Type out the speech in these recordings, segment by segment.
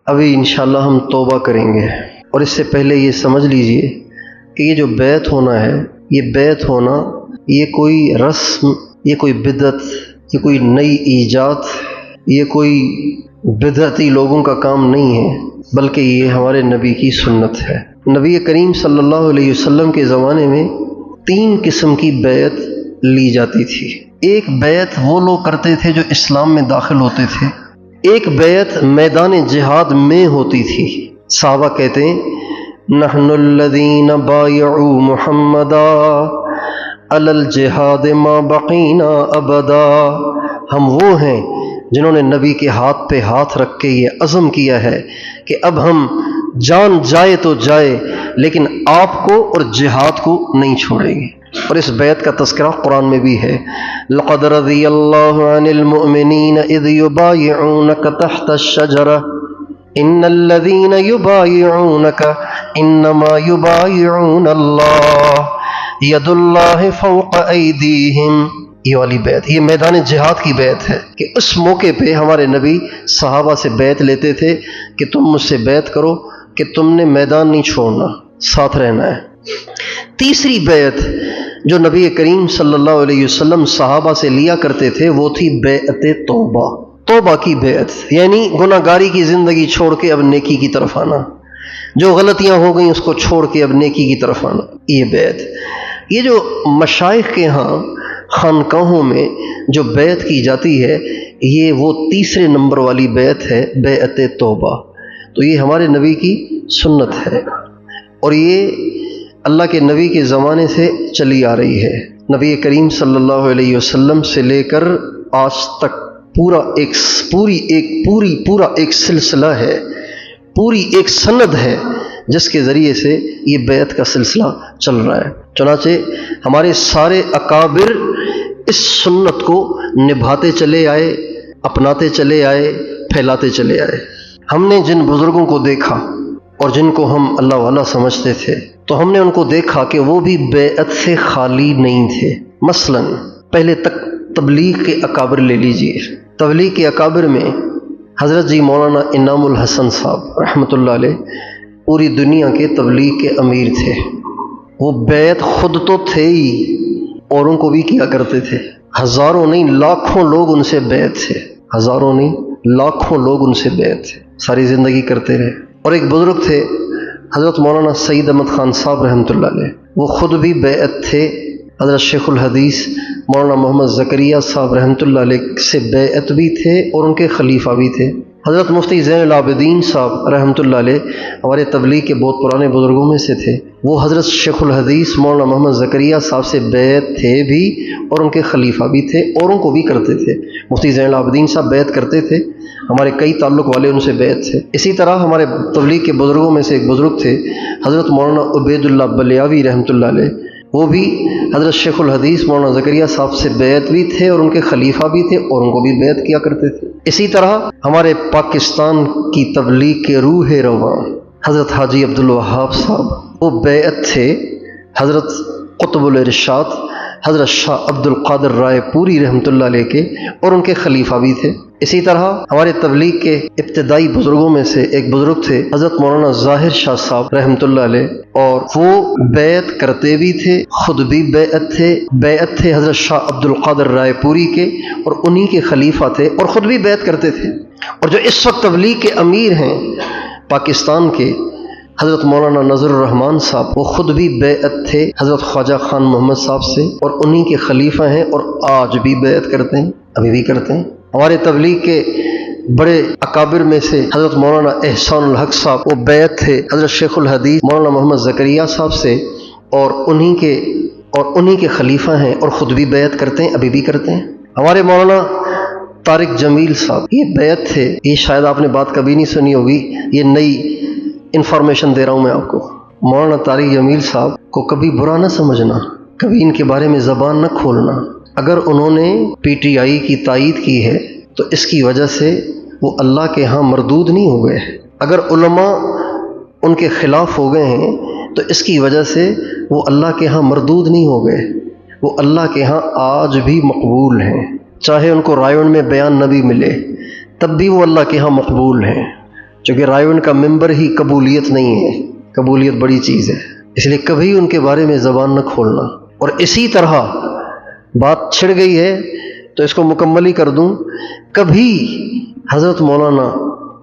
ابھی انشاءاللہ ہم توبہ کریں گے، اور اس سے پہلے یہ سمجھ لیجئے کہ یہ جو بیعت ہونا ہے، یہ بیعت ہونا یہ کوئی رسم، یہ کوئی بدعت، یہ کوئی نئی ایجاد، یہ کوئی بدعتی لوگوں کا کام نہیں ہے، بلکہ یہ ہمارے نبی کی سنت ہے۔ نبی کریم صلی اللہ علیہ وسلم کے زمانے میں 3 قسم کی بیعت لی جاتی تھی۔ ایک بیعت وہ لوگ کرتے تھے جو اسلام میں داخل ہوتے تھے، ایک بیعت میدان جہاد میں ہوتی تھی۔ صحابہ کہتے ہیں نحن الذین بایعوا محمدا علی الجہاد ما بقینا ابدا، ہم وہ ہیں جنہوں نے نبی کے ہاتھ پہ ہاتھ رکھ کے یہ عزم کیا ہے کہ اب ہم جان جائے تو جائے لیکن آپ کو اور جہاد کو نہیں چھوڑیں گے۔ اور اس بیعت کا تذکرہ قرآن میں بھی ہے، لقد رضی اللہ عن المؤمنین اذ یبایعونک تحت الشجرہ ان الذین یبایعونک انما یبایعون اللہ ید اللہ فوق ایدیہم۔ یہ والی بیعت، یہ میدان جہاد کی بیعت ہے کہ اس موقع پہ ہمارے نبی صحابہ سے بیعت لیتے تھے کہ تم مجھ سے بیعت کرو کہ تم نے میدان نہیں چھوڑنا، ساتھ رہنا ہے۔ تیسری بیعت جو نبی کریم صلی اللہ علیہ وسلم صحابہ سے لیا کرتے تھے وہ تھی بیعت توبہ، توبہ کی بیعت، یعنی گناہ گاری کی زندگی چھوڑ کے اب نیکی کی طرف آنا، جو غلطیاں ہو گئیں اس کو چھوڑ کے اب نیکی کی طرف آنا، یہ بیعت۔ یہ جو مشائخ کے ہاں خانقاہوں میں جو بیعت کی جاتی ہے یہ وہ تیسرے نمبر والی بیعت ہے، بیعت توبہ۔ تو یہ ہمارے نبی کی سنت ہے اور یہ اللہ کے نبی کے زمانے سے چلی آ رہی ہے۔ نبی کریم صلی اللہ علیہ وسلم سے لے کر آج تک پورا ایک سلسلہ ہے، پوری ایک سند ہے جس کے ذریعے سے یہ بیعت کا سلسلہ چل رہا ہے۔ چنانچہ ہمارے سارے اکابر اس سنت کو نبھاتے چلے آئے، اپناتے چلے آئے، پھیلاتے چلے آئے۔ ہم نے جن بزرگوں کو دیکھا اور جن کو ہم اللہ والا سمجھتے تھے تو ہم نے ان کو دیکھا کہ وہ بھی بیعت سے خالی نہیں تھے۔ مثلا پہلے تک تبلیغ کے اکابر لے لیجئے، تبلیغ کے اکابر میں حضرت جی مولانا انعام الحسن صاحب رحمۃ اللہ علیہ پوری دنیا کے تبلیغ کے امیر تھے۔ وہ بیعت خود تو تھے ہی، اوروں کو بھی کیا کرتے تھے۔ ہزاروں نہیں لاکھوں لوگ ان سے بیعت تھے، ہزاروں نہیں لاکھوں لوگ ان سے بیعت تھے، ساری زندگی کرتے رہے۔ اور ایک بزرگ تھے حضرت مولانا سعید احمد خان صاحب رحمۃ اللہ علیہ، وہ خود بھی بیعت تھے۔ حضرت شیخ الحدیث مولانا محمد زکریا صاحب رحمۃ اللہ علیہ سے بیعت بھی تھے اور ان کے خلیفہ بھی تھے۔ حضرت مفتی زین العابدین صاحب رحمۃ اللہ علیہ ہمارے تبلیغ کے بہت پرانے بزرگوں میں سے تھے، وہ حضرت شیخ الحدیث مولانا محمد زکریا صاحب سے بیعت تھے بھی اور ان کے خلیفہ بھی تھے، اوروں کو بھی کرتے تھے۔ مفتی زین العابدین صاحب بیعت کرتے تھے، ہمارے کئی تعلق والے ان سے بیعت تھے۔ اسی طرح ہمارے تبلیغ کے بزرگوں میں سے ایک بزرگ تھے حضرت مولانا عبید اللہ بلیاوی رحمۃ اللہ علیہ، وہ بھی حضرت شیخ الحدیث مولانا زکریا صاحب سے بیعت بھی تھے اور ان کے خلیفہ بھی تھے، اور ان کو بھی بیعت کیا کرتے تھے۔ اسی طرح ہمارے پاکستان کی تبلیغ کے روح رواں حضرت حاجی عبدالوہاب صاحب، وہ بیعت تھے حضرت قطب الارشاد حضرت شاہ عبد القادر رائے پوری رحمۃ اللہ علیہ کے، اور ان کے خلیفہ بھی تھے۔ اسی طرح ہمارے تبلیغ کے ابتدائی بزرگوں میں سے ایک بزرگ تھے حضرت مولانا ظاہر شاہ صاحب رحمۃ اللہ علیہ، اور وہ بیعت کرتے بھی تھے، خود بھی بیعت تھے حضرت شاہ عبد القادر رائے پوری کے، اور انہی کے خلیفہ تھے اور خود بھی بیعت کرتے تھے۔ اور جو اس وقت تبلیغ کے امیر ہیں پاکستان کے حضرت مولانا نظر الرحمان صاحب، وہ خود بھی بیعت تھے حضرت خواجہ خان محمد صاحب سے، اور انہی کے خلیفہ ہیں اور آج بھی بیعت کرتے ہیں، ابھی بھی کرتے ہیں۔ ہمارے تبلیغ کے بڑے اکابر میں سے حضرت مولانا احسان الحق صاحب، وہ بیعت تھے حضرت شیخ الحدیث مولانا محمد زکریا صاحب سے، اور انہی کے خلیفہ ہیں اور خود بھی بیعت کرتے ہیں، ابھی بھی کرتے ہیں۔ ہمارے مولانا طارق جمیل صاحب، یہ بیعت تھے، یہ شاید آپ نے بات کبھی نہیں سنی ہوگی، یہ نئی انفارمیشن دے رہا ہوں میں آپ کو۔ مولانا طارق جمیل صاحب کو کبھی برا نہ سمجھنا، کبھی ان کے بارے میں زبان نہ کھولنا۔ اگر انہوں نے پی ٹی آئی کی تائید کی ہے تو اس کی وجہ سے وہ اللہ کے ہاں مردود نہیں ہو گئے۔ اگر علماء ان کے خلاف ہو گئے ہیں تو اس کی وجہ سے وہ اللہ کے ہاں مردود نہیں ہو گئے، وہ اللہ کے ہاں آج بھی مقبول ہیں۔ چاہے ان کو رائے میں بیان نہ بھی ملے تب بھی وہ اللہ کے ہاں مقبول ہیں۔ چونکہ رائیونڈ کا ممبر ہی قبولیت نہیں ہے، قبولیت بڑی چیز ہے، اس لیے کبھی ان کے بارے میں زبان نہ کھولنا۔ اور اسی طرح بات چھڑ گئی ہے تو اس کو مکمل ہی کر دوں، کبھی حضرت مولانا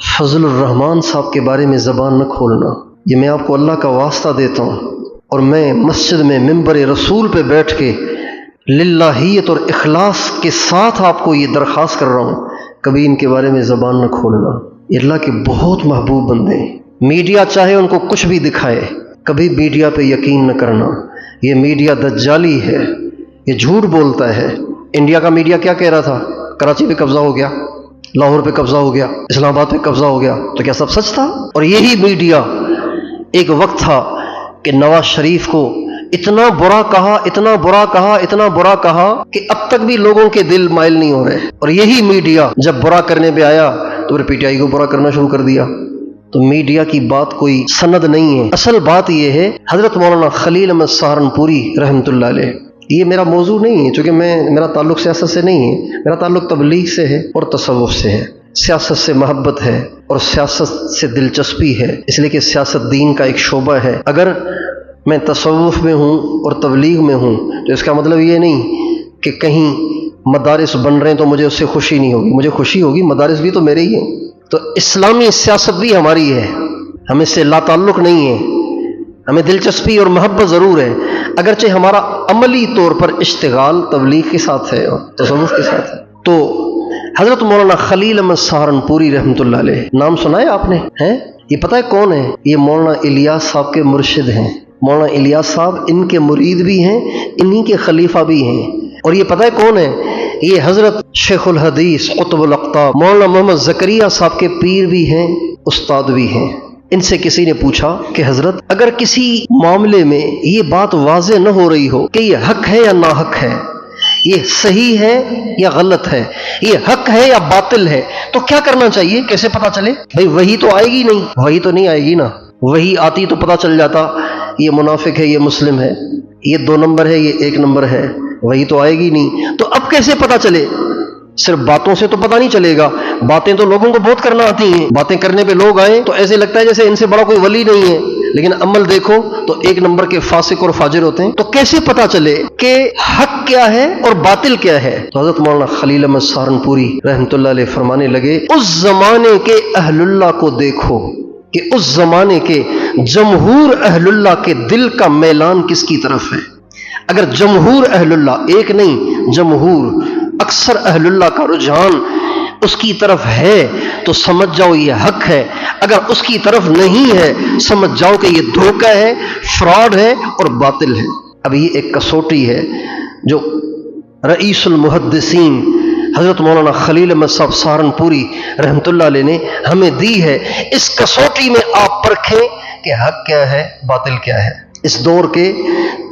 فضل الرحمان صاحب کے بارے میں زبان نہ کھولنا۔ یہ میں آپ کو اللہ کا واسطہ دیتا ہوں، اور میں مسجد میں ممبر رسول پہ بیٹھ کے للہیت اور اخلاص کے ساتھ آپ کو یہ درخواست کر رہا ہوں، کبھی ان کے بارے میں زبان نہ کھولنا۔ یہ اللہ کے بہت محبوب بندے ہیں، میڈیا چاہے ان کو کچھ بھی دکھائے، کبھی میڈیا پہ یقین نہ کرنا۔ یہ میڈیا دجالی ہے، یہ جھوٹ بولتا ہے۔ انڈیا کا میڈیا کیا کہہ رہا تھا؟ کراچی پہ قبضہ ہو گیا، لاہور پہ قبضہ ہو گیا، اسلام آباد پہ قبضہ ہو گیا، تو کیا سب سچ تھا؟ اور یہی میڈیا ایک وقت تھا کہ نواز شریف کو اتنا برا کہا، اتنا برا کہا، اتنا برا کہا کہ اب تک بھی لوگوں کے دل مائل نہیں ہو رہے۔ اور یہی میڈیا جب برا کرنے پہ آیا تو پھر پی ٹی آئی کو برا کرنا شروع کر دیا۔ تو میڈیا کی بات کوئی سند نہیں ہے، اصل بات یہ ہے حضرت مولانا خلیل احمد سہارنپوری رحمۃ اللہ علیہ۔ یہ میرا موضوع نہیں ہے، چونکہ میرا تعلق سیاست سے نہیں ہے، میرا تعلق تبلیغ سے ہے اور تصوف سے ہے۔ سیاست سے محبت ہے اور سیاست سے دلچسپی ہے، اس لیے کہ سیاست دین کا ایک شعبہ ہے۔ اگر میں تصوف میں ہوں اور تبلیغ میں ہوں تو اس کا مطلب یہ نہیں کہ کہیں مدارس بن رہے ہیں تو مجھے اس سے خوشی نہیں ہوگی، مجھے خوشی ہوگی، مدارس بھی تو میرے ہی ہیں۔ تو اسلامی سیاست بھی ہماری ہے، ہم اس سے لا تعلق نہیں ہے، ہمیں دلچسپی اور محبت ضرور ہے، اگرچہ ہمارا عملی طور پر اشتغال تبلیغ کے ساتھ ہے اور تصوف کے ساتھ ہے۔ تو حضرت مولانا خلیل احمد سہارنپوری رحمۃ اللہ علیہ، نام سنا ہے آپ نے؟ یہ پتہ ہے کون ہے؟ یہ مولانا الیاس صاحب کے مرشد ہیں۔ مولانا الیاس صاحب ان کے مرید بھی ہیں، انہی کے خلیفہ بھی ہیں۔ اور یہ پتہ ہے کون ہے؟ یہ حضرت شیخ الحدیث قطب الاقطاب مولانا محمد زکریا صاحب کے پیر بھی ہیں، استاد بھی ہیں۔ ان سے کسی نے پوچھا کہ حضرت اگر کسی معاملے میں یہ بات واضح نہ ہو رہی ہو کہ یہ حق ہے یا ناحق ہے، یہ صحیح ہے یا غلط ہے، یہ حق ہے یا باطل ہے، تو کیا کرنا چاہیے؟ کیسے پتا چلے؟ بھئی وہی تو آئے گی نہیں، وہی تو نہیں آئے گی نا، وہی آتی تو پتا چل جاتا یہ منافق ہے، یہ مسلم ہے، یہ 2 نمبر ہے، یہ 1 نمبر ہے، وہی تو آئے گی نہیں۔ تو اب کیسے پتا چلے؟ صرف باتوں سے تو پتہ نہیں چلے گا، باتیں تو لوگوں کو بہت کرنا آتی ہیں، باتیں کرنے پہ لوگ آئیں تو ایسے لگتا ہے جیسے ان سے بڑا کوئی ولی نہیں ہے، لیکن عمل دیکھو تو 1 نمبر کے فاسق اور فاجر ہوتے ہیں۔ تو کیسے پتا چلے کہ حق کیا ہے اور باطل کیا ہے؟ تو حضرت مولانا خلیل احمد سہارنپوری رحمۃ اللہ علیہ فرمانے لگے، اس زمانے کے اہل اللہ کو دیکھو کہ اس زمانے کے جمہور اہل اللہ کے دل کا میلان کس کی طرف ہے۔ اگر جمہور اہل اللہ، ایک نہیں جمہور، اکثر اہل اللہ کا رجحان اس کی طرف ہے تو سمجھ جاؤ یہ حق ہے، اگر اس کی طرف نہیں ہے سمجھ جاؤ کہ یہ دھوکہ ہے، فراڈ ہے اور باطل ہے۔ اب یہ ایک کسوٹی ہے جو رئیس المحدثین حضرت مولانا خلیل احمد صاحب سہارنپوری رحمۃ اللہ علیہ نے ہمیں دی ہے۔ اس کسوٹی میں آپ پرکھیں کہ حق کیا ہے، باطل کیا ہے۔ اس دور کے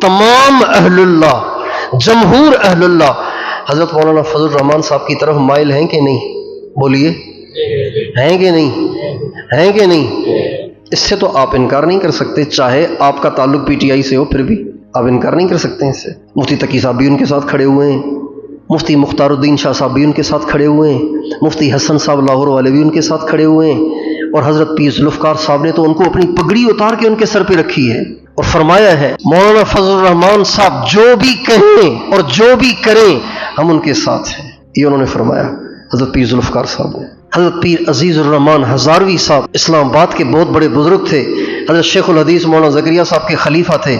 تمام اہل اللہ، جمہور اہل اللہ حضرت مولانا فضل الرحمان صاحب کی طرف مائل ہیں کہ نہیں؟ بولیے، ہیں کہ نہیں؟ ہیں کہ نہیں؟ اس سے تو آپ انکار نہیں کر سکتے، چاہے آپ کا تعلق پی ٹی آئی سے ہو، پھر بھی آپ انکار نہیں کر سکتے اس سے۔ مفتی تقی صاحب بھی ان کے ساتھ کھڑے ہوئے ہیں، مفتی مختار الدین شاہ صاحب بھی ان کے ساتھ کھڑے ہوئے ہیں، مفتی حسن صاحب لاہور والے بھی ان کے ساتھ کھڑے ہوئے ہیں، اور حضرت پیر ذوالفقار صاحب نے تو ان کو اپنی پگڑی اتار کے ان کے سر پہ رکھی ہے اور فرمایا ہے مولانا فضل الرحمان صاحب جو بھی کہیں اور جو بھی کریں ہم ان کے ساتھ ہیں، یہ انہوں نے فرمایا حضرت پیر ذوالفقار صاحب نے۔ حضرت پیر عزیز الرحمان ہزاروی صاحب اسلام آباد کے بہت بڑے بزرگ تھے، حضرت شیخ الحدیث مولانا زکریا صاحب کے خلیفہ تھے،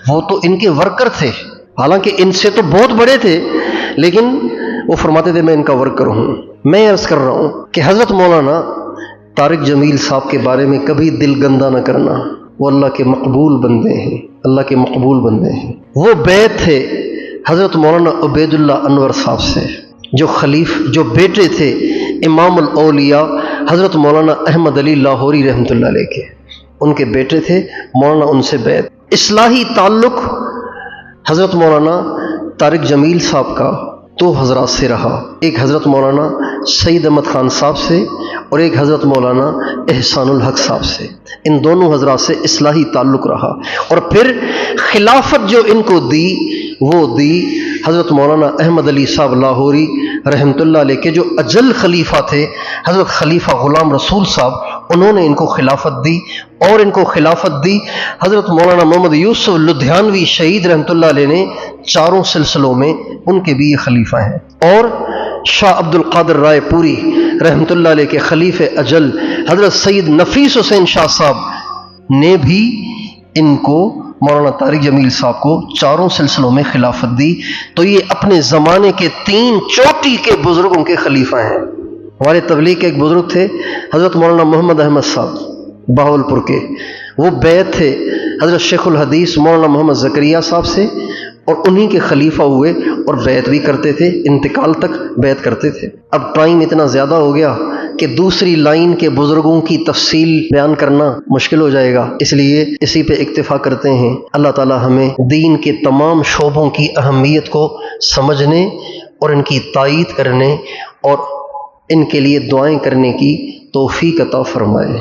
وہ تو ان کے ورکر تھے، حالانکہ ان سے تو بہت بڑے تھے، لیکن وہ فرماتے تھے میں ان کا ورکر ہوں۔ میں عرض کر رہا ہوں کہ حضرت مولانا طارق جمیل صاحب کے بارے میں کبھی دل گندہ نہ کرنا، وہ اللہ کے مقبول بندے ہیں، اللہ کے مقبول بندے ہیں۔ وہ بیعت تھے حضرت مولانا عبید اللہ انور صاحب سے، جو بیٹے تھے امام الاولیاء حضرت مولانا احمد علی لاہوری رحمۃ اللہ علیہ کے، ان کے بیٹے تھے مولانا، ان سے بیعت۔ اصلاحی تعلق حضرت مولانا طارق جمیل صاحب کا 2 حضرات سے رہا، ایک حضرت مولانا سید احمد خان صاحب سے اور ایک حضرت مولانا احسان الحق صاحب سے۔ ان دونوں حضرات سے اصلاحی تعلق رہا، اور پھر خلافت جو ان کو دی وہ دی حضرت مولانا احمد علی صاحب لاہوری رحمۃ اللہ علیہ کے جو اجل خلیفہ تھے حضرت خلیفہ غلام رسول صاحب، انہوں نے ان کو خلافت دی، اور ان کو خلافت دی حضرت مولانا محمد یوسف لدھیانوی شہید رحمۃ اللہ علیہ نے، چاروں سلسلوں میں ان کے بھی یہ خلیفہ ہیں۔ اور شاہ عبد القادر رائے پوری رحمۃ اللہ علیہ کے خلیفہ اجل حضرت سید نفیس حسین شاہ صاحب نے بھی ان کو، مولانا طارق جمیل صاحب کو، چاروں سلسلوں میں خلافت دی۔ تو یہ اپنے زمانے کے 3 چوٹی کے بزرگوں کے خلیفہ ہیں۔ ہمارے تبلیغ کے ایک بزرگ تھے حضرت مولانا محمد احمد صاحب بہاولپور کے، وہ بیعت تھے حضرت شیخ الحدیث مولانا محمد زکریا صاحب سے، اور انہی کے خلیفہ ہوئے اور بیعت بھی کرتے تھے، انتقال تک بیعت کرتے تھے۔ اب ٹائم اتنا زیادہ ہو گیا کہ دوسری لائن کے بزرگوں کی تفصیل بیان کرنا مشکل ہو جائے گا، اس لیے اسی پہ اکتفا کرتے ہیں۔ اللہ تعالی ہمیں دین کے تمام شعبوں کی اہمیت کو سمجھنے اور ان کی تائید کرنے اور ان کے لیے دعائیں کرنے کی توفیق عطا فرمائے۔